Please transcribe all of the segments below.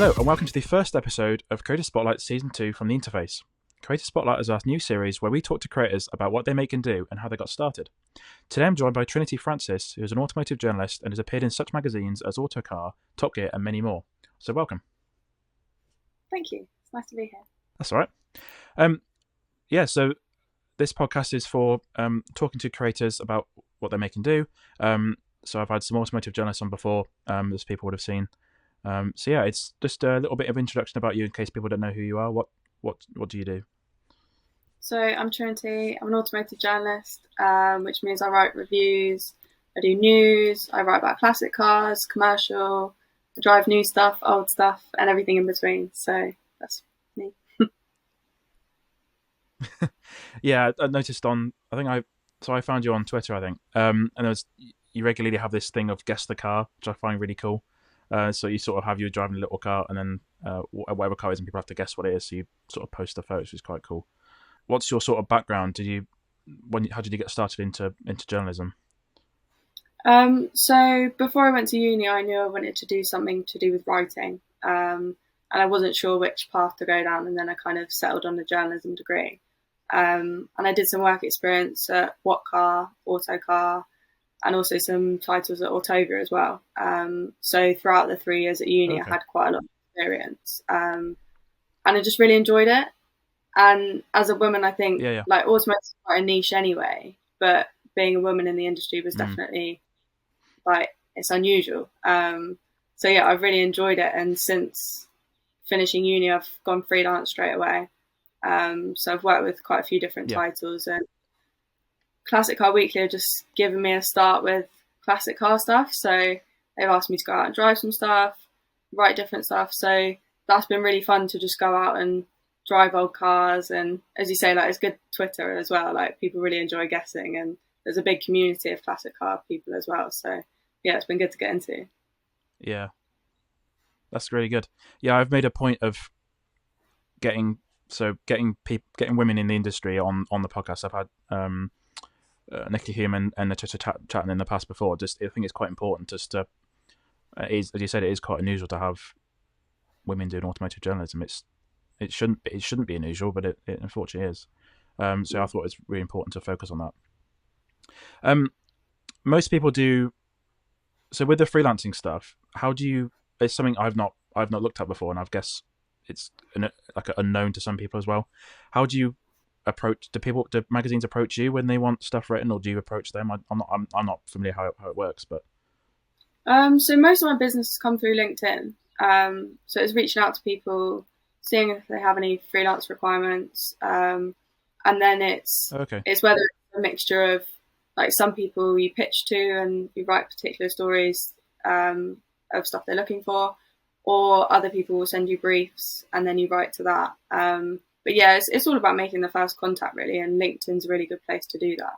Hello and welcome to the first episode of Creator Spotlight Season 2 from The Interface. Creator Spotlight is our new series where we talk to creators about what they make and do and how they got started. Today I'm joined by Trinity Francis, who is an automotive journalist and has appeared in such magazines as Autocar, Top Gear and many more. So welcome. Thank you. It's nice to be here. That's all right. So this podcast is for talking to creators about what they make and do. So I've had some automotive journalists on before, as people would have seen. It's just a little bit of introduction about you in case people don't know who you are. What do you do? So I'm Trinity. I'm an automotive journalist, which means I write reviews, I do news, I write about classic cars, commercial, I drive new stuff, old stuff, and everything in between. So that's me. Yeah, I noticed I found you on Twitter, I think, and you regularly have this thing of guess the car, which I find really cool. So you sort of have you driving a little car, and then whatever car it is, and people have to guess what it is. So you sort of post the photos, which is quite cool. What's your sort of background? How did you get started into journalism? So before I went to uni, I knew I wanted to do something to do with writing, and I wasn't sure which path to go down. And then I kind of settled on the journalism degree, and I did some work experience at Autocar, and also some titles at Autocar as well. So throughout the 3 years at uni, Okay. I had quite a lot of experience, and I just really enjoyed it. And as a woman, I think Yeah. like automotive is quite a niche anyway, but being a woman in the industry was definitely it's unusual. So yeah, I've really enjoyed it. And since finishing uni, I've gone freelance straight away. So I've worked with quite a few different titles, and Classic Car Weekly have just given me a start with classic car stuff. So they've asked me to go out and drive some stuff, write different stuff. So that's been really fun to just go out and drive old cars. And as you say, like, it's good Twitter as well. Like, people really enjoy guessing, and there's a big community of classic car people as well. So yeah, it's been good to get into. Yeah, that's really good. Yeah, I've made a point of getting women in the industry on the podcast. I've had Nikki Hume and Natasha chatting in the past before. Just I think it's quite important. Just as you said, it is quite unusual to have women doing automotive journalism. It shouldn't be unusual, but it unfortunately is. So I thought it's really important to focus on that. Most people do. So with the freelancing stuff, how do you? It's something I've not looked at before, and I guess it's unknown to some people as well. How do you approach? Do magazines approach you when they want stuff written, or do you approach them? I'm not familiar how it works, but So most of my business has come through LinkedIn. So it's reaching out to people, seeing if they have any freelance requirements, and then it's whether it's a mixture of, like, some people you pitch to and you write particular stories of stuff they're looking for, or other people will send you briefs and then you write to that. But yeah, it's all about making the first contact, really, and LinkedIn's a really good place to do that.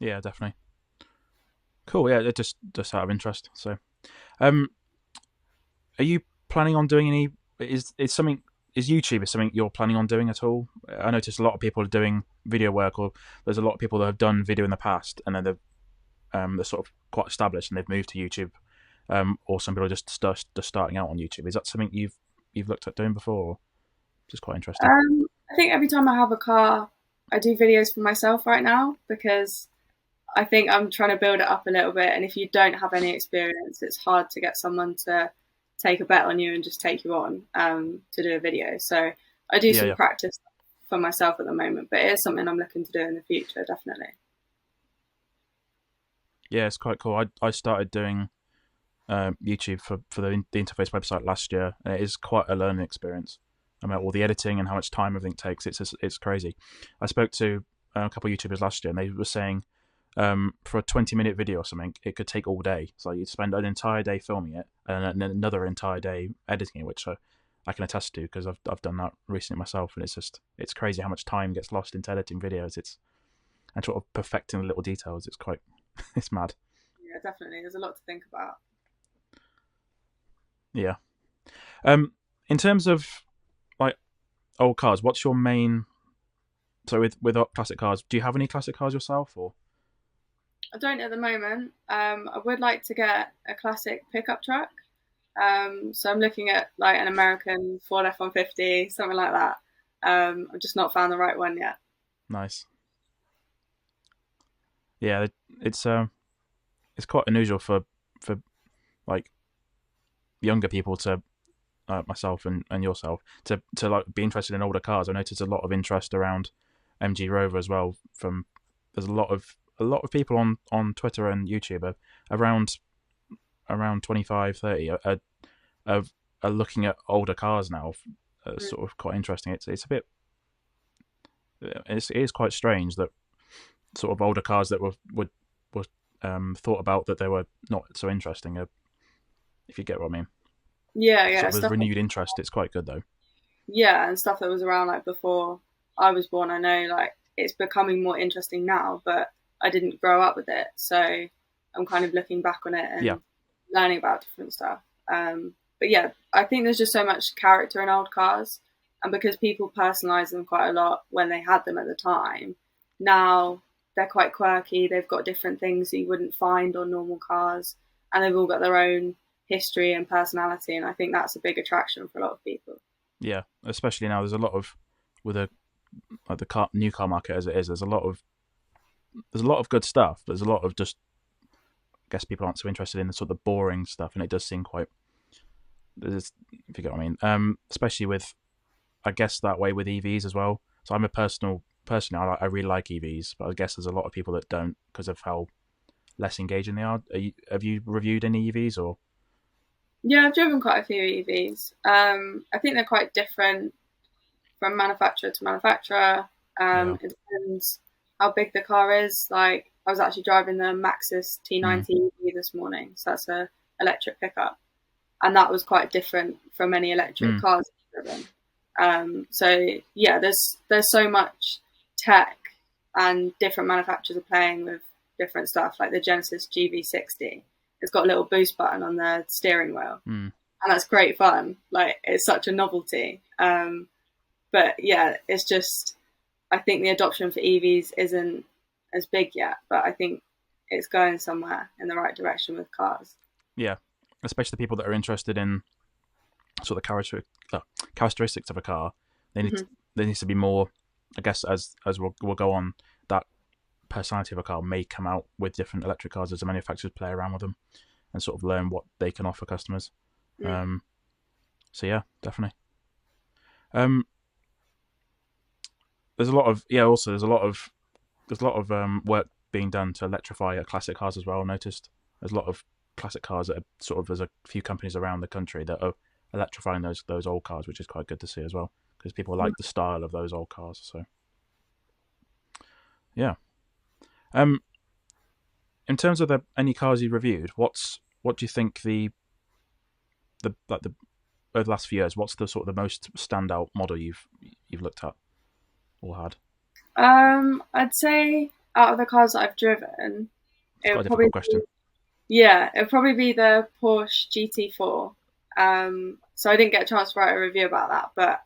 Yeah, definitely. Cool. Yeah, just out of interest. So, are you planning on doing any? Is YouTube something you're planning on doing at all? I noticed a lot of people are doing video work, or there's a lot of people that have done video in the past, and then they're sort of quite established and they've moved to YouTube. Or some people are just starting out on YouTube. Is that something you've looked at doing before? Or just quite interesting. I think every time I have a car, I do videos for myself right now, because I think I'm trying to build it up a little bit. And if you don't have any experience, it's hard to get someone to take a bet on you and just take you on to do a video. So I do some practice for myself at the moment, but it is something I'm looking to do in the future, definitely. Yeah, it's quite cool. I started doing YouTube for the Interface website last year, and it is quite a learning experience. I mean, all the editing and how much time everything takes, it's crazy. I spoke to a couple of YouTubers last year, and they were saying for a 20-minute video or something, it could take all day. So you'd spend an entire day filming it and then another entire day editing it, which I can attest to because I've done that recently myself, and it's crazy how much time gets lost into editing videos. And sort of perfecting the little details. It's quite it's mad. Yeah, definitely. There's a lot to think about. Yeah. In terms of like old cars, what's your main? So with classic cars, do you have any classic cars yourself, or? I don't at the moment. I would like to get a classic pickup truck, So I'm looking at like an American Ford F-150, something like that. I've just not found the right one yet. Nice. Yeah, it's it's quite unusual for like younger people to myself and yourself to like be interested in older cars. I noticed a lot of interest around MG Rover as well. From there's a lot of people on Twitter and YouTube around around 25, 30 are, are looking at older cars now. Sort of quite interesting. It's a bit it is quite strange that sort of older cars that were thought about that they were not so interesting. If you get what I mean. Yeah, yeah, Sort of stuff. renewed interest. It's quite good though. Yeah, and stuff that was around like before I was born. I know like it's becoming more interesting now, but I didn't grow up with it, so I'm kind of looking back on it Yeah, and learning about different stuff. But yeah, I think there's just so much character in old cars, and because people personalize them quite a lot when they had them at the time, now they're quite quirky. They've got different things that you wouldn't find on normal cars, and they've all got their own history and personality, and I think that's a big attraction for a lot of people. yeah. Especially now, there's a lot of with a like the new car market as it is. There's a lot of good stuff. There's a lot of just I guess people aren't so interested in the sort of boring stuff, and it does seem quite. If you get what I mean, especially with I guess that way with EVs as well. So I'm a personally, I really like EVs, but I guess there's a lot of people that don't because of how less engaging they are. Have you reviewed any EVs or? Yeah, I've driven quite a few EVs. I think they're quite different from manufacturer to manufacturer. Yeah. It depends how big the car is. Like I was actually driving the Maxus Mm, T90 EV this morning, so that's a electric pickup, and that was quite different from any electric mm, cars I've driven. So yeah, there's so much tech, and different manufacturers are playing with different stuff. Like the Genesis GV60, it's got a little boost button on the steering wheel, mm. and that's great fun. Like it's such a novelty. But yeah, it's just I think the adoption for EVs isn't as big yet, but I think it's going somewhere in the right direction with cars. Yeah, especially the people that are interested in sort of characteristics of a car. They need Mm-hmm. there needs to be more. I guess as we'll go on, that personality of a car may come out with different electric cars as the manufacturers play around with them and sort of learn what they can offer customers. Mm. Um, so yeah, definitely. Um, there's a lot of Also, there's a lot of work being done to electrify classic cars as well. I noticed there's a lot of classic cars that are sort of there's a few companies around the country that are electrifying those old cars, which is quite good to see as well because people like the style of those old cars. So yeah. Um, in terms of any cars you reviewed, what do you think the over the last few years? What's the sort of the most standout model you've looked at or had? I'd say out of the cars that I've driven, It's it quite would a probably difficult question. yeah, it would probably be the Porsche GT4. So I didn't get a chance to write a review about that, but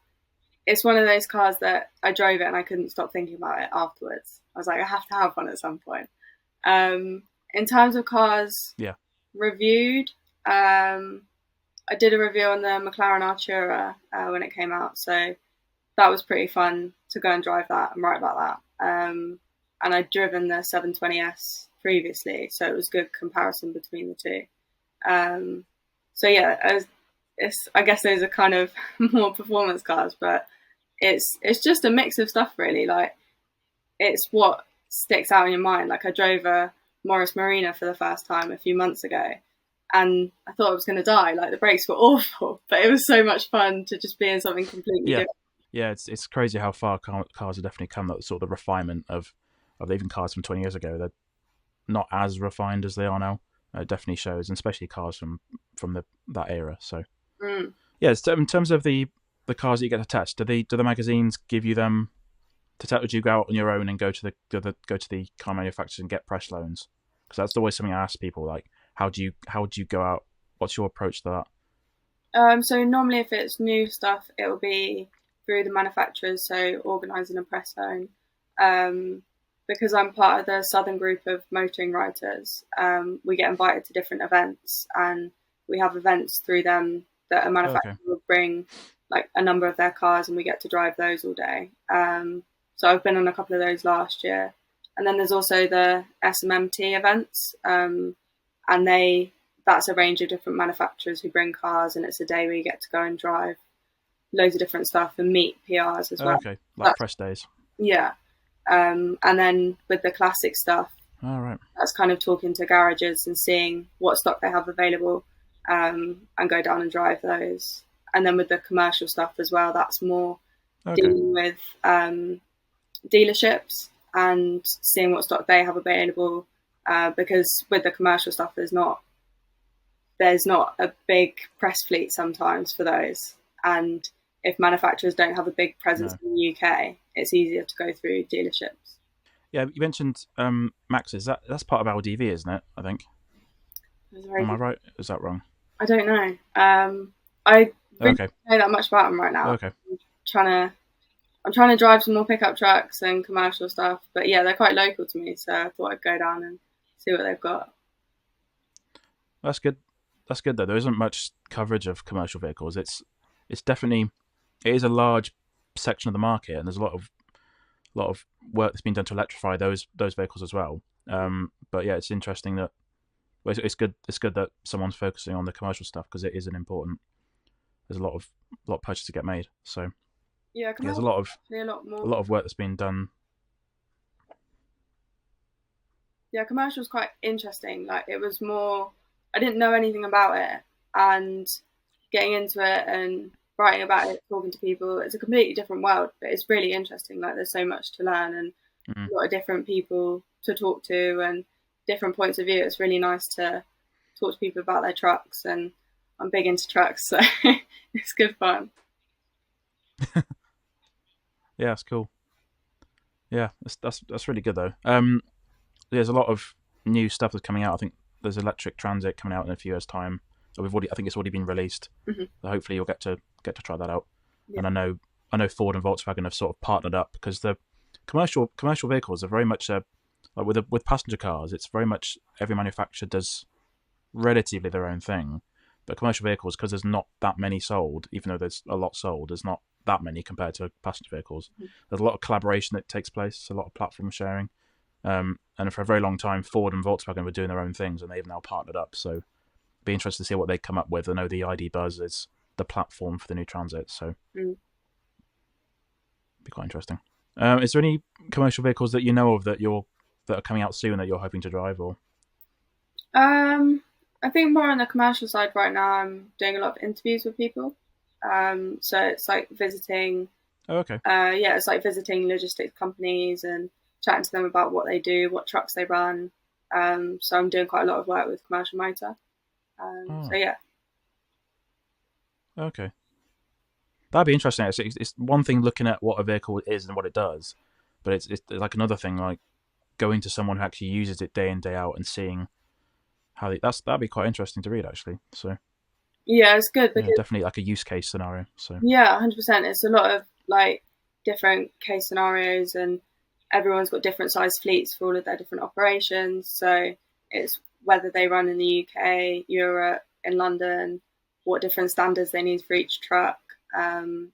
it's one of those cars that I drove it and I couldn't stop thinking about it afterwards. I was like, I have to have one at some point. In terms of cars Yeah, reviewed, I did a review on the McLaren Artura when it came out, so that was pretty fun to go and drive that and write about that. And I'd driven the 720S previously, so it was good comparison between the two. Um, so yeah, I guess those are kind of more performance cars, but it's just a mix of stuff really. Like it's what sticks out in your mind. Like I drove a Morris Marina for the first time a few months ago, and I thought I was going to die. Like the brakes were awful, but it was so much fun to just be in something completely yeah, different. yeah. It's crazy how far cars have definitely come. That sort of the refinement of even cars from 20 years ago. They're not as refined as they are now. It definitely shows, and especially cars from that era. So Mm. yeah, so in terms of the cars that you get to test, do the magazines give you them to test? Would you go out on your own and go to the car manufacturers and get press loans? Because that's always something I ask people. Like, how do you go out? What's your approach to that? So normally, if it's new stuff, it will be through the manufacturers, so organising a press zone. Um, because I'm part of the Southern group of motoring writers, we get invited to different events, and we have events through them that a Okay. manufacturer will bring like a number of their cars, and we get to drive those all day. So I've been on a couple of those last year, and then there's also the SMMT events, and that's a range of different manufacturers who bring cars, and it's a day where you get to go and drive loads of different stuff and meet PRs as well. Okay. Like That's, press days. yeah. And then with the classic stuff, All right. that's kind of talking to garages and seeing what stock they have available, and go down and drive those. And then with the commercial stuff as well, that's more Okay. dealing with dealerships and seeing what stock they have available. Because with the commercial stuff, there's not a big press fleet sometimes for those. And if manufacturers don't have a big presence No. in the UK, it's easier to go through dealerships. Yeah, you mentioned Max's. That's part of LDV, isn't it? I think. Am I right? Is that wrong? I don't know. I really Okay. don't know that much about them right now. Okay. I'm trying to drive some more pickup trucks and commercial stuff, but yeah, they're quite local to me, so I thought I'd go down and see what they've got. That's good. That's good though. There isn't much coverage of commercial vehicles. It's definitely it is a large section of the market, and there's a lot of work that's been done to electrify those vehicles as well. But yeah, it's interesting that it's good. It's good that someone's focusing on the commercial stuff because it is an important. There's a lot of purchases to get made. So Yeah, there's commercial a lot more. a lot of work that's been done. Yeah, commercial's quite interesting. Like it was more, I didn't know anything about it, and getting into it and writing about it, talking to people, it's a completely different world, but it's really interesting. Like there's so much to learn and Mm. a lot of different people to talk to and different points of view. It's really nice to talk to people about their trucks, and I'm big into trucks, so it's good fun. Yeah, it's cool. Yeah, that's really good though. There's a lot of new stuff that's coming out. I think there's electric transit coming out in a few years' time. So I think it's already been released. Mm-hmm. So hopefully you'll get to try that out. Yeah. And I know Ford and Volkswagen have sort of partnered up because the commercial vehicles are very much like with passenger cars. It's very much every manufacturer does relatively their own thing, but commercial vehicles because there's not that many sold, even though there's a lot sold, there's not that many compared to passenger vehicles. Mm-hmm. There's a lot of collaboration that takes place, a lot of platform sharing. And for a very long time, Ford and Volkswagen were doing their own things, and they've now partnered up. So, be interested to see what they come up with. I know the ID Buzz is the platform for the new Transit, so be quite interesting. Is there any commercial vehicles that you know of that are coming out soon that you're hoping to drive? Or I think more on the commercial side right now. I'm doing a lot of interviews with people. So it's like visiting. oh, okay, It's like visiting logistics companies and chatting to them about what they do, what trucks they run. So I'm doing quite a lot of work with Commercial Motor. So yeah. okay, that'd be interesting. It's one thing looking at what a vehicle is and what it does, but it's like another thing like going to someone who actually uses it day in day out and seeing that'd be quite interesting to read actually. So Yeah, it's good yeah, because definitely like a use case scenario. So yeah, 100%. It's a lot of like different case scenarios, and everyone's got different size fleets for all of their different operations. So it's whether they run in the UK, Europe, in London, what different standards they need for each truck, and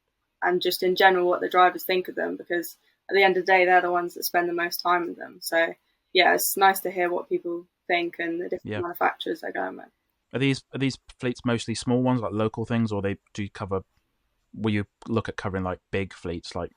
just in general what the drivers think of them, because at the end of the day, they're the ones that spend the most time with them. So yeah, it's nice to hear what people think and the different yeah, manufacturers they're going with. are these fleets mostly small ones like local things, or they do cover? Will you look at covering like big fleets like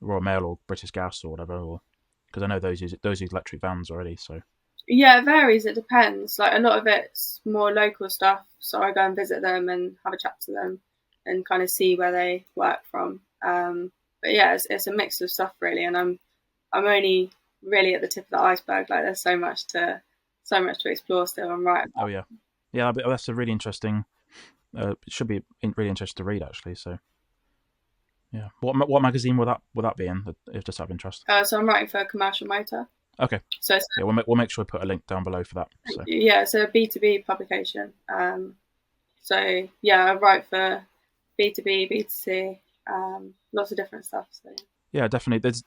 Royal Mail or British Gas or whatever? Or because I know those use electric vans already. So Yeah, it varies. It depends. Like a lot of it's more local stuff, so I go and visit them and have a chat to them and kind of see where they work from. But yeah, it's a mix of stuff really, and I'm only really at the tip of the iceberg. Like there's so much to explore still. I'm right. oh yeah, yeah, that's a really interesting. It should be really interesting to read actually. So yeah, what magazine will that be in? If just out of interest. So I'm writing for Commercial Motor. Okay. So yeah, we'll make sure we put a link down below for that. So yeah, it's a B2B publication. So yeah, I write for B2B, B2C, lots of different stuff. So yeah, definitely. It'd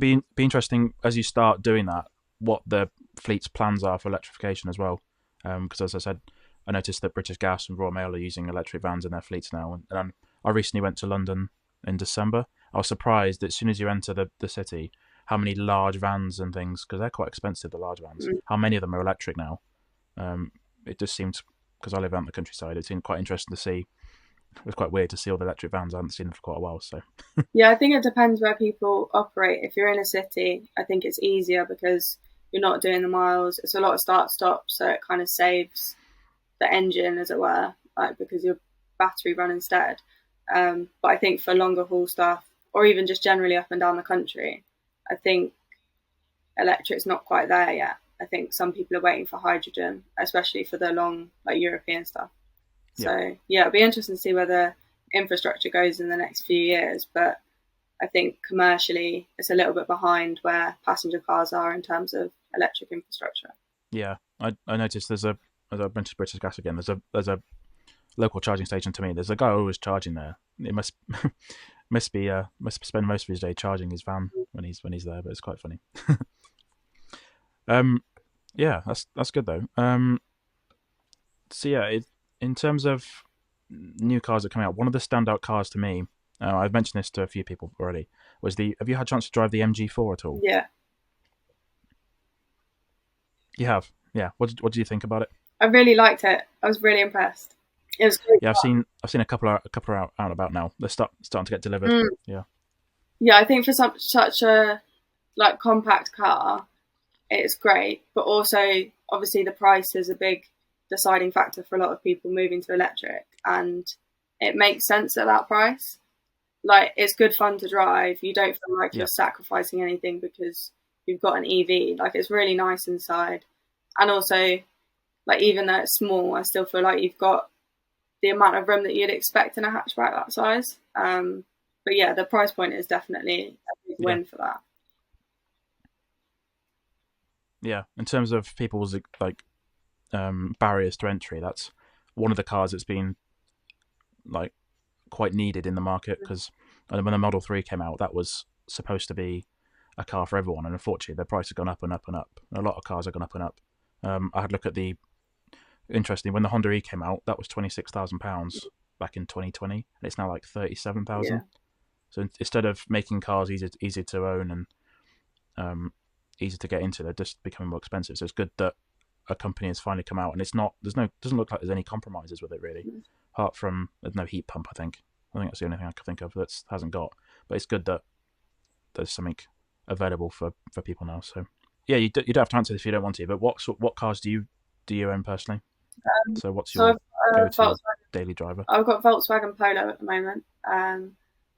be interesting as you start doing that, what the fleet's plans are for electrification as well. Because as I said, I noticed that British Gas and Royal Mail are using electric vans in their fleets now. And I recently went to London in December. I was surprised that as soon as you enter the city, how many large vans and things, because they're quite expensive, the large vans, how many of them are electric now. It just seemed, because I live out in the countryside, it seemed quite interesting to see. It was quite weird to see all the electric vans. I haven't seen them for quite a while. So Yeah, I think it depends where people operate. If you're in a city, I think it's easier because you're not doing the miles. It's a lot of start stop, so it kind of saves the engine, as it were, like because your battery run instead. But I think for longer haul stuff, or even just generally up and down the country, I think electric's not quite there yet. I think some people are waiting for hydrogen, especially for the long, like European stuff. yeah, So yeah, it'll be interesting to see where the infrastructure goes in the next few years. But I think commercially, it's a little bit behind where passenger cars are in terms of electric infrastructure. yeah. I noticed as I went to British Gas again. There's a local charging station to me. There's a guy always charging there. It must spend most of his day charging his van when he's there. But it's quite funny. Yeah, that's good though. So yeah, in terms of new cars that come out, one of the standout cars to me, I've mentioned this to a few people already, was the. Have you had a chance to drive the MG4 at all? Yeah, You have. Yeah. What do you think about it? I really liked it. I was really impressed. It was great Yeah, fun. I've seen a couple out and about now. They're starting to get delivered. Mm. Yeah. Yeah, I think for such a like compact car, it's great. But also, obviously, the price is a big deciding factor for a lot of people moving to electric, and it makes sense at that price. Like, it's good fun to drive. You don't feel like you're Yeah. sacrificing anything because you've got an EV. Like, it's really nice inside, and also, like, even though it's small, I still feel like you've got the amount of room that you'd expect in a hatchback that size. But yeah, the price point is definitely a big Yeah. win for that. Yeah. In terms of people's like barriers to entry, that's one of the cars that's been like quite needed in the market because when the Model 3 came out, that was supposed to be a car for everyone, and unfortunately, the price has gone up and up and up. And a lot of cars have gone up and up. I had a look at the interestingly when the Honda E came out, that was £26,000 back in 2020, and it's now like Yeah. 37,000. So instead of making cars easy to own and easy to get into, they're just becoming more expensive. So it's good that a company has finally come out, and it's not doesn't look like there's any compromises with it really, apart from there's no heat pump. I think that's the only thing I could think of that hasn't got. But it's good that there's something available for people now. So yeah, you don't have to answer this if you don't want to. But what cars do you own personally? So what's So your go-to Volkswagen, daily driver? I've got Volkswagen Polo at the moment.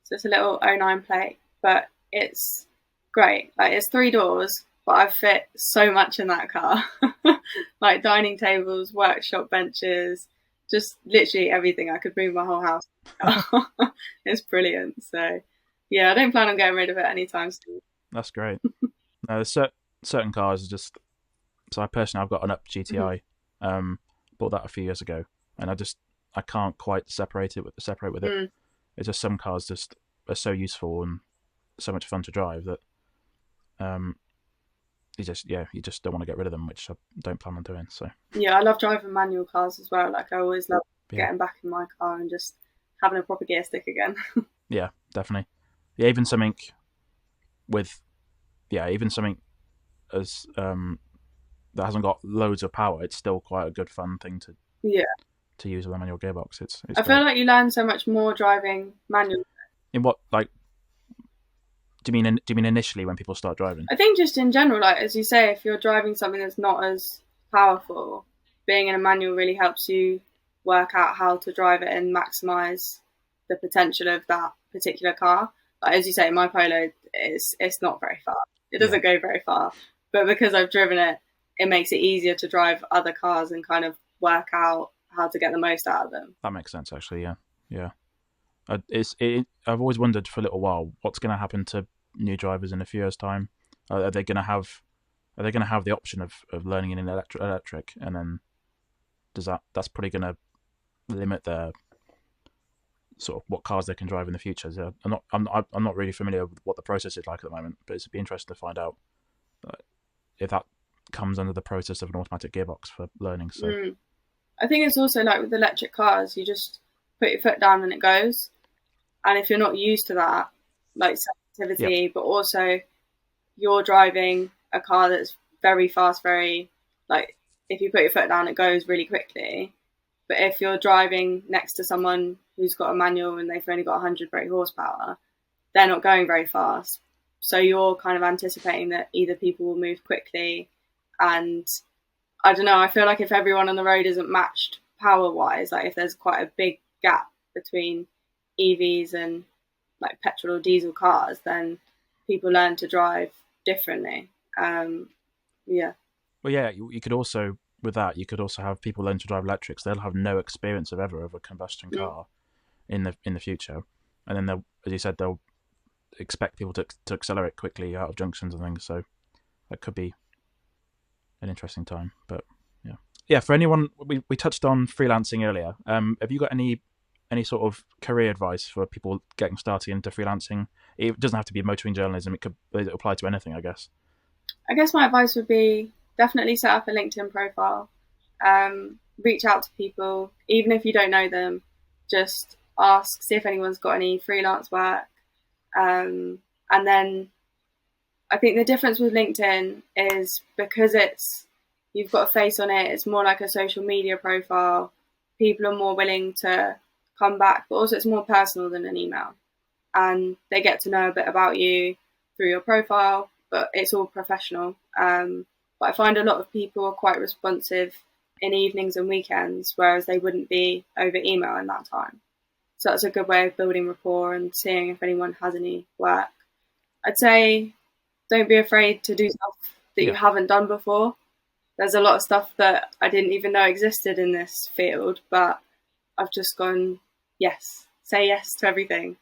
So it's a little '09 plate, but it's great. Like, it's three doors, but I fit so much in that car. Like dining tables, workshop benches, just literally everything. I could move my whole house. It's brilliant. So yeah, I don't plan on getting rid of it anytime soon. That's great. There's certain cars are just. So I've got an Up Mhm. GTI. Bought that a few years ago, and I can't quite separate with it. Mm. It's just some cars just are so useful and so much fun to drive that um you just don't want to get rid of them, which I don't plan on doing. So Yeah, I love driving manual cars as well. Like, I always love yeah, getting back in my car and just having a proper gear stick again. yeah, definitely. Yeah, even something with even something as that hasn't got loads of power, it's still quite a good fun thing Yeah, to use with a manual gearbox. It's I feel great. like you learn so much more driving manual. In what like do you mean initially when people start driving? I think just in general, like as you say, if you're driving something that's not as powerful, being in a manual really helps you work out how to drive it and maximize the potential of that particular car. Like, as you say, my Polo is it's not very far. It Yeah, doesn't go very far, but because I've driven it, it makes it easier to drive other cars and kind of work out how to get the most out of them. that makes sense actually. Yeah, yeah. I've always wondered for a little while what's going to happen to new drivers in a few years' time. Are they going to have the option of learning in electric, and then that's probably going to limit their sort of what cars they can drive in the future. So I'm not really familiar with what the process is like at the moment, but it'd be interesting to find out if that comes under the process of an automatic gearbox for learning. So Mm. I think it's also like with electric cars, you just put your foot down and it goes. And if you're not used to that, like Yep. sensitivity, but also you're driving a car that's very fast, very like if you put your foot down, it goes really quickly. But if you're driving next to someone who's got a manual and they've only got 100 brake horsepower, they're not going very fast. So you're kind of anticipating that either people will move quickly, and I don't know. I feel like if everyone on the road isn't matched power wise, like if there's quite a big gap between EVs and like petrol or diesel cars, then people learn to drive differently. Um, yeah. Well, yeah, you could also with that you could also have people learn to drive electrics. They'll have no experience of a combustion Mm. car in the future, and then they'll, as you said, they'll expect people to accelerate quickly out of junctions and things. So that could be an interesting time. But yeah, yeah. For anyone, we touched on freelancing earlier. Have you got any sort of career advice for people getting started into freelancing? It doesn't have to be motoring journalism. It apply to anything, I guess. I guess my advice would be definitely set up a LinkedIn profile. Reach out to people, even if you don't know them. Just ask, see if anyone's got any freelance work. And then I think the difference with LinkedIn is because you've got a face on it. It's more like a social media profile. People are more willing to come back, but also it's more personal than an email, and they get to know a bit about you through your profile. But it's all professional. But I find a lot of people are quite responsive in evenings and weekends, whereas they wouldn't be over email in that time. So that's a good way of building rapport and seeing if anyone has any work. I'd say don't be afraid to do stuff that you Yeah, haven't done before. There's a lot of stuff that I didn't even know existed in this field, but I've just gone, yes, say yes to everything.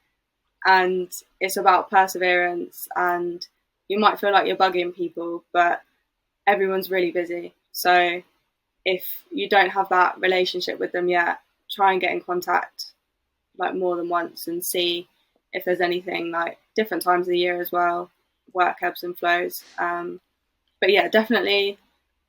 And it's about perseverance, and you might feel like you're bugging people, but everyone's really busy. So if you don't have that relationship with them yet, try and get in contact like more than once and see if there's anything like different times of the year as well, work ebbs and flows. But yeah, definitely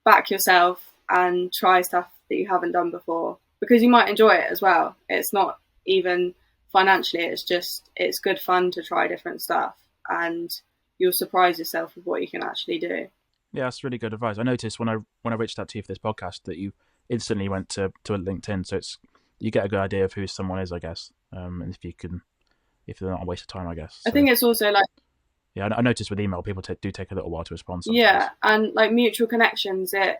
back yourself and try stuff that you haven't done before because you might enjoy it as well. It's not even financially, it's good fun to try different stuff, and you'll surprise yourself with what you can actually do. yeah, that's really good advice. I noticed when I reached out to you for this podcast that you instantly went to a LinkedIn, so it's you get a good idea of who someone is, I guess. And if they're not a waste of time, I guess. I So think it's also like, yeah, I noticed with email people do take a little while to respond yeah, sometimes. and like mutual connections, it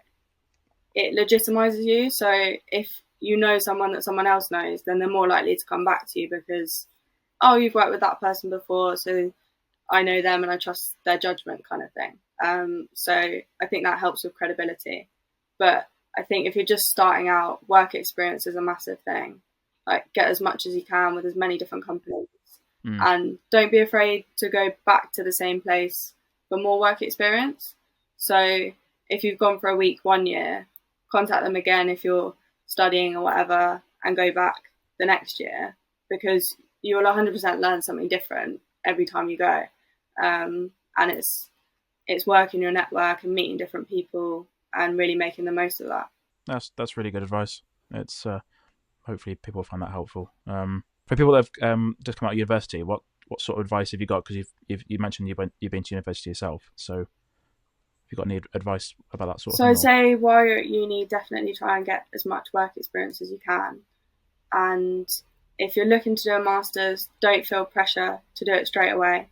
legitimizes you. So if you know someone that someone else knows, then they're more likely to come back to you because, oh, you've worked with that person before, so I know them and I trust their judgment, kind of thing. So I think that helps with credibility. But I think if you're just starting out, work experience is a massive thing. Like get as much as you can with as many different companies, Mm. and don't be afraid to go back to the same place for more work experience. So if you've gone for a week 1 year, contact them again if you're studying or whatever, and go back the next year because you will 100% learn something different every time you go. And it's working your network and meeting different people and really making the most of that. That's really good advice. It's hopefully people find that helpful. For people that have just come out of university, what sort of advice have you got? Because you mentioned you've been to university yourself, so have you got any advice about that sort of So thing? I'd Or say while you're at uni, definitely try and get as much work experience as you can. And if you're looking to do a master's, don't feel pressure to do it straight away.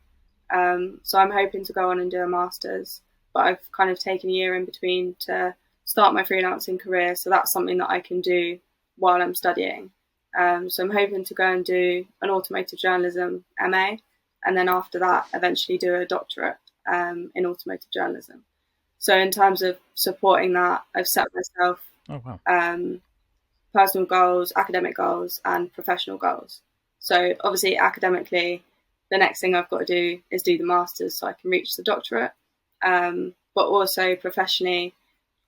So I'm hoping to go on and do a master's, but I've kind of taken a year in between to start my freelancing career. So that's something that I can do while I'm studying. So I'm hoping to go and do an automotive journalism MA, and then after that, eventually do a doctorate in automotive journalism. So in terms of supporting that, I've set myself oh wow, um, personal goals, academic goals, and professional goals. So obviously, academically, the next thing I've got to do is do the masters so I can reach the doctorate. But also professionally,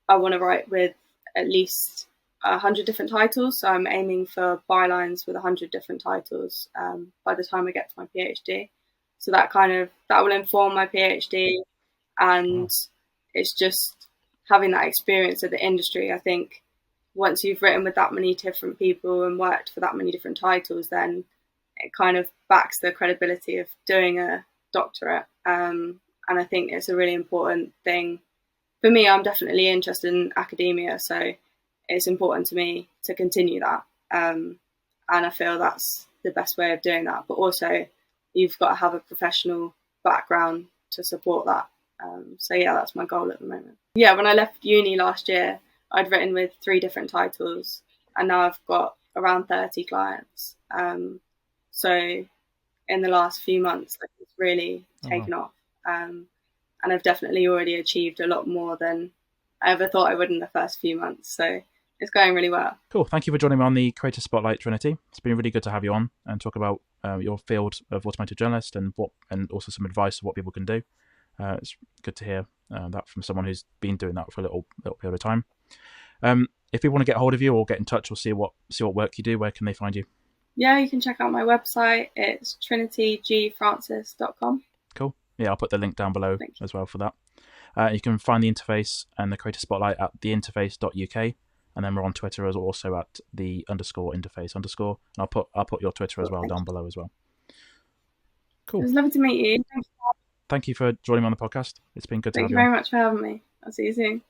I want to write with at least 100 different titles. So I'm aiming for bylines with 100 different titles by the time I get to my PhD. So that will inform my PhD, and wow, it's just having that experience of the industry. I think once you've written with that many different people and worked for that many different titles, then it kind of backs the credibility of doing a doctorate. And I think it's a really important thing. For me, I'm definitely interested in academia, so it's important to me to continue that. And I feel that's the best way of doing that. But also, you've got to have a professional background to support that. So yeah, that's my goal at the moment. Yeah, when I left uni last year, I'd written with 3 different titles, and now I've got around 30 clients. So in the last few months, it's really taken off. And I've definitely already achieved a lot more than I ever thought I would in the first few months. So it's going really well. Cool. Thank you for joining me on the Creator Spotlight, Trinity. It's been really good to have you on and talk about your field of automotive journalist and also some advice of what people can do. It's good to hear that from someone who's been doing that for a little period of time. If people want to get hold of you or get in touch or see what work you do, where can they find you? Yeah, you can check out my website. It's trinitygfrancis.com. Cool. Yeah, I'll put the link down below as well for that. You can find the interface and the Creator Spotlight at theinterface.uk, and then we're on Twitter as also at _interface_. And I'll put your Twitter as well down below as well. Cool. It was lovely to meet you. Thank you for joining me on the podcast. It's been good to have you. Thank you very much for having me. I'll see you soon.